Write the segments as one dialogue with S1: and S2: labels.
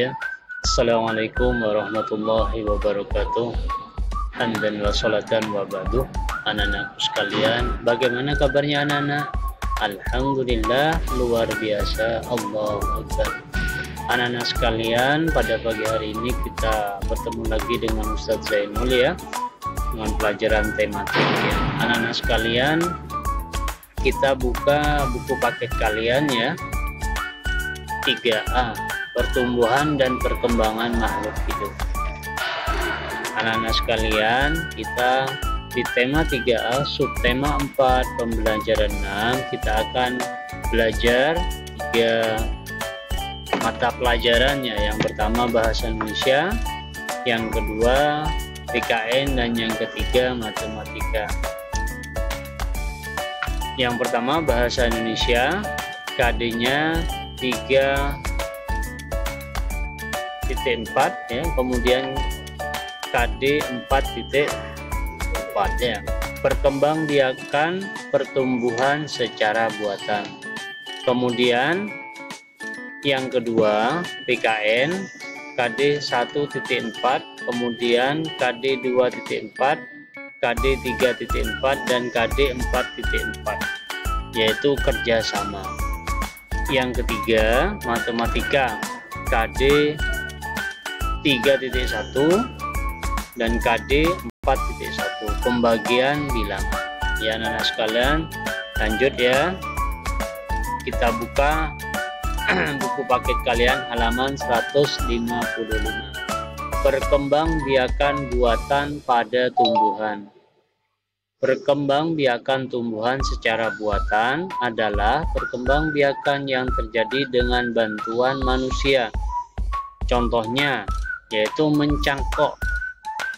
S1: Ya, Assalamualaikum warahmatullahi wabarakatuh. Hamdan wa salatan wa ba'du. Anak-anakku sekalian, bagaimana kabarnya anak-anak? Alhamdulillah, luar biasa. Allahu Akbar. Anak-anak sekalian, pada pagi hari ini kita bertemu lagi dengan Ustadz Zainul ya, dengan pelajaran tematik ya. Anak-anak sekalian, kita buka buku paket kalian ya, 3A, pertumbuhan dan perkembangan makhluk hidup. Anak-anak sekalian, kita di tema 3A, subtema 4, pembelajaran 6, kita akan belajar 3 mata pelajarannya. Yang pertama bahasa Indonesia, yang kedua PKN, dan yang ketiga matematika. Yang pertama bahasa Indonesia, KD-nya 3.4 ya, kemudian KD 4.4 ya. Perkembangbiakan pertumbuhan secara buatan. Kemudian yang kedua PKN, KD 1.4, kemudian KD 2.4, KD 3.4 dan KD 4.4, yaitu kerjasama. Yang ketiga matematika, KD 3.1 dan KD 4.1, pembagian bilangan. Ya anak-anak sekalian, lanjut ya, kita buka buku paket kalian halaman 155. Perkembangbiakan buatan pada tumbuhan. Perkembangbiakan tumbuhan secara buatan adalah perkembangbiakan yang terjadi dengan bantuan manusia. Contohnya yaitu mencangkok,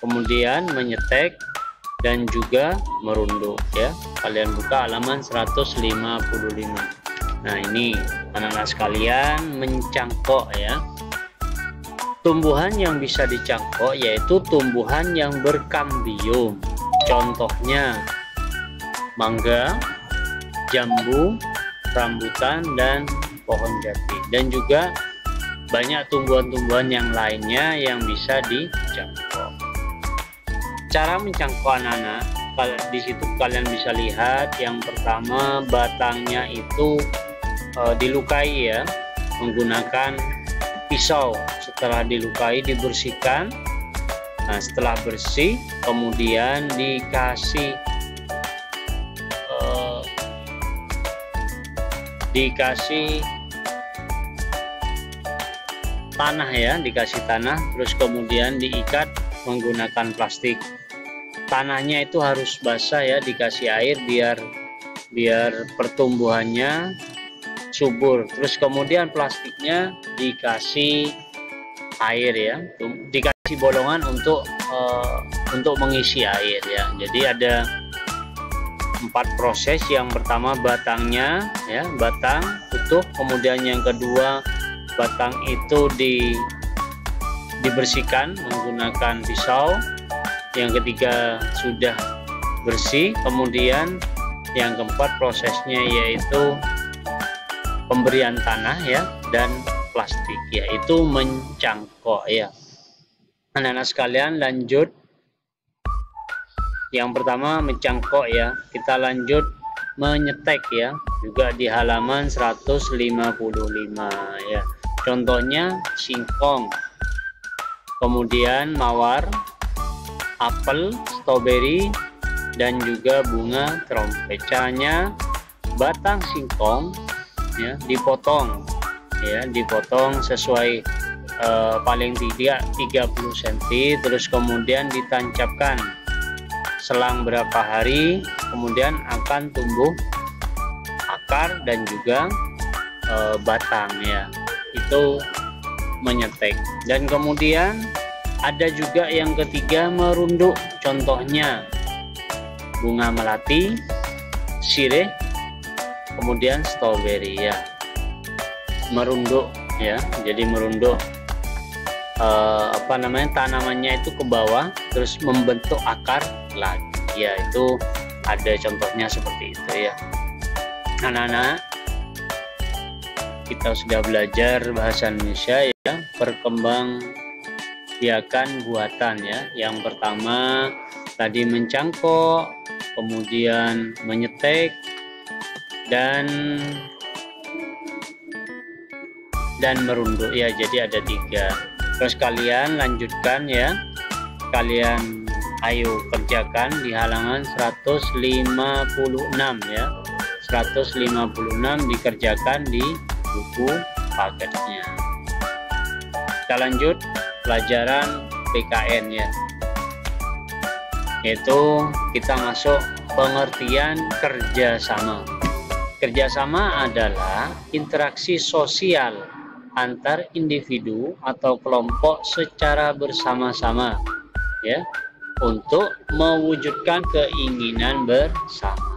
S1: kemudian menyetek, dan juga merunduk ya. Kalian buka halaman 155. Nah ini anak-anak sekalian, mencangkok ya. Tumbuhan yang bisa dicangkok yaitu tumbuhan yang berkambium. Contohnya mangga, jambu, rambutan, dan pohon jati. Dan juga banyak tumbuhan-tumbuhan yang lainnya yang bisa dicangkok. Cara mencangkok anak-anak, di situ kalian bisa lihat. Yang pertama batangnya itu dilukai ya, menggunakan pisau. Setelah dilukai dibersihkan. Nah setelah bersih kemudian dikasih tanah ya, dikasih tanah, terus kemudian diikat menggunakan plastik. Tanahnya itu harus basah ya, dikasih air biar pertumbuhannya subur. Terus kemudian plastiknya dikasih air ya, dikasih bolongan untuk mengisi air ya. Jadi ada 4 proses. Yang pertama batangnya ya, batang utuh. Kemudian yang kedua batang itu dibersihkan menggunakan pisau. Yang ketiga sudah bersih. Kemudian yang keempat prosesnya yaitu pemberian tanah ya dan plastik, yaitu mencangkok ya. Anak-anak sekalian lanjut. Yang pertama mencangkok ya, kita lanjut menyetek ya, juga di halaman 155 ya. Contohnya singkong, kemudian mawar, apel, stroberi, dan juga bunga trompet. Caranya batang singkong ya dipotong ya, dipotong sesuai paling tidak 30 cm, terus kemudian ditancapkan selang berapa hari, kemudian akan tumbuh akar dan juga batang ya. Itu menyetek. Dan kemudian ada juga yang ketiga merunduk. Contohnya bunga melati, sirih, kemudian stroberi ya. Merunduk ya, jadi merunduk tanamannya itu ke bawah terus membentuk akar lagi ya. Itu ada contohnya seperti itu ya anak-anak. kita sudah belajar bahasa Indonesia ya, perkembangbiakan buatan ya. Yang pertama tadi mencangkok, kemudian menyetek, dan merunduk ya. Jadi ada 3. Terus kalian lanjutkan ya, kalian ayo kerjakan di halaman 156 ya. 156 dikerjakan di buku paketnya. Kita lanjut pelajaran PKN ya, yaitu kita masuk pengertian kerjasama. Kerjasama adalah interaksi sosial antar individu atau kelompok secara bersama-sama ya, untuk mewujudkan keinginan bersama.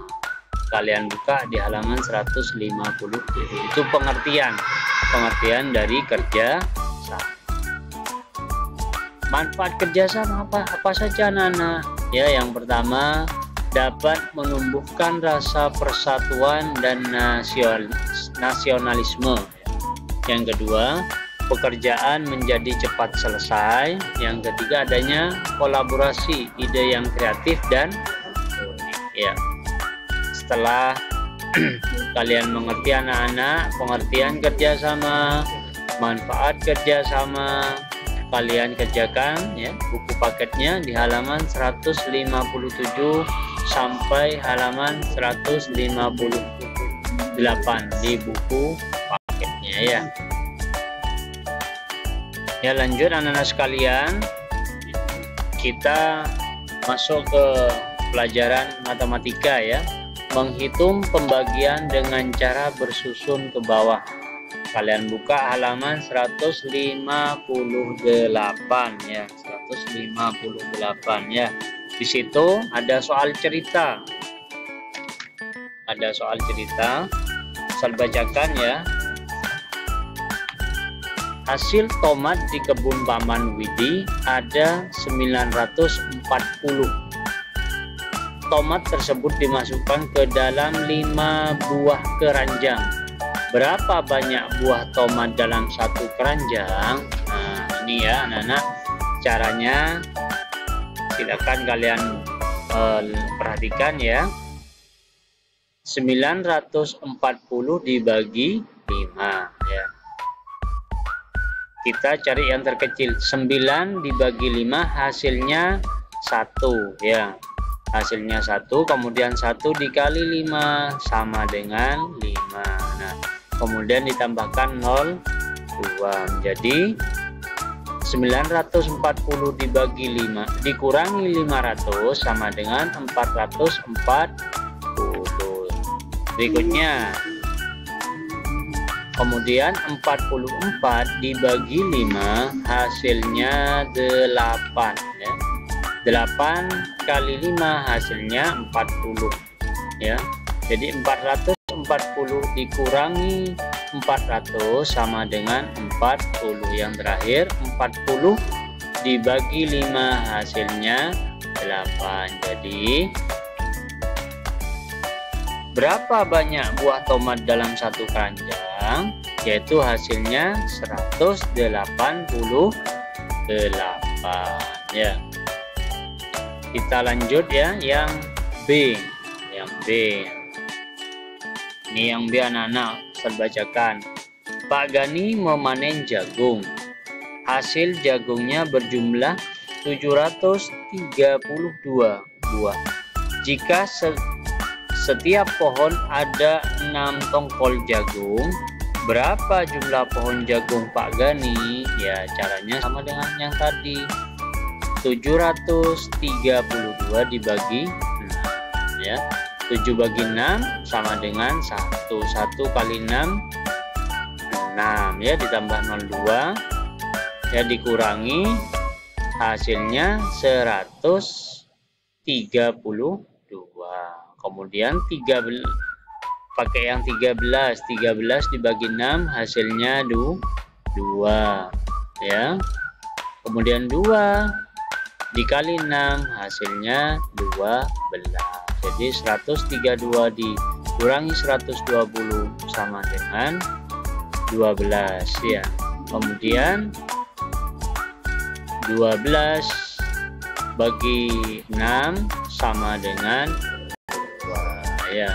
S1: Kalian buka di halaman 157. Itu pengertian dari kerjasama. Manfaat kerjasama apa saja anak-anak ya? Yang pertama, dapat menumbuhkan rasa persatuan dan nasionalisme. Yang kedua, pekerjaan menjadi cepat selesai. Yang ketiga, adanya kolaborasi, ide yang kreatif dan unik ya. Setelah kalian mengerti anak-anak pengertian kerjasama, manfaat kerjasama, kalian kerjakan ya buku paketnya di halaman 157 sampai halaman 158 di buku paketnya ya. Ya, lanjut anak-anak sekalian, kita masuk ke pelajaran matematika ya. Menghitung pembagian dengan cara bersusun ke bawah. Kalian buka halaman 158 ya, 158 ya. Di situ ada soal cerita. Saya bacakan ya. Hasil tomat di kebun Paman Widi ada 940. Tomat tersebut dimasukkan ke dalam 5 buah keranjang. Berapa banyak buah tomat dalam satu keranjang? Nah, ini ya anak-anak caranya. Silakan kalian perhatikan ya. 940 dibagi 5 ya. Kita cari yang terkecil. 9 dibagi 5 hasilnya 1 ya. Hasilnya 1, kemudian 1 dikali 5 sama dengan 5. Nah, kemudian ditambahkan 0,2 menjadi 940 dibagi 5 dikurangi 500 sama dengan 440. Berikutnya, kemudian 44 dibagi 5 hasilnya 8 ya. 8 kali 5 hasilnya 40 ya. Jadi 440 dikurangi 400 sama dengan 40. Yang terakhir 40 dibagi 5 hasilnya 8. Jadi berapa banyak buah tomat dalam satu keranjang? Yaitu hasilnya 188 ya. Kita lanjut ya, yang B. Ini yang B anak-anak, saya bacakan. Pak Gani memanen jagung. Hasil jagungnya berjumlah 732 buah. Jika setiap pohon ada 6 tongkol jagung, berapa jumlah pohon jagung Pak Gani? Ya, caranya sama dengan yang tadi. 732 dibagi 6 ya. 7 bagi 6 sama dengan 1. 1 kali 6 6 ya, ditambah 02 ya, dikurangi hasilnya 132. Kemudian 13 pakai yang 13 dibagi 6 hasilnya 2 ya. Kemudian 2 dikali 6 hasilnya 12. Jadi 132 dikurangi 120 sama dengan 12 ya. Kemudian 12 bagi 6 sama dengan 2 ya.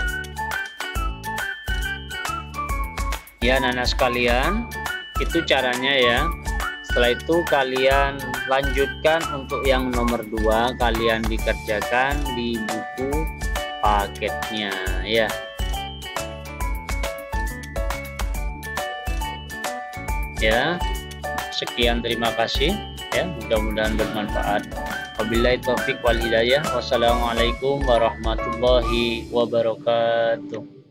S1: Ya anak-anak sekalian, itu caranya ya. Setelah itu kalian lanjutkan untuk yang nomor 2, kalian dikerjakan di buku paketnya ya. Ya, sekian, terima kasih ya, mudah-mudahan bermanfaat. Wabillahi taufik wal hidayah. Wassalamualaikum warahmatullahi wabarakatuh.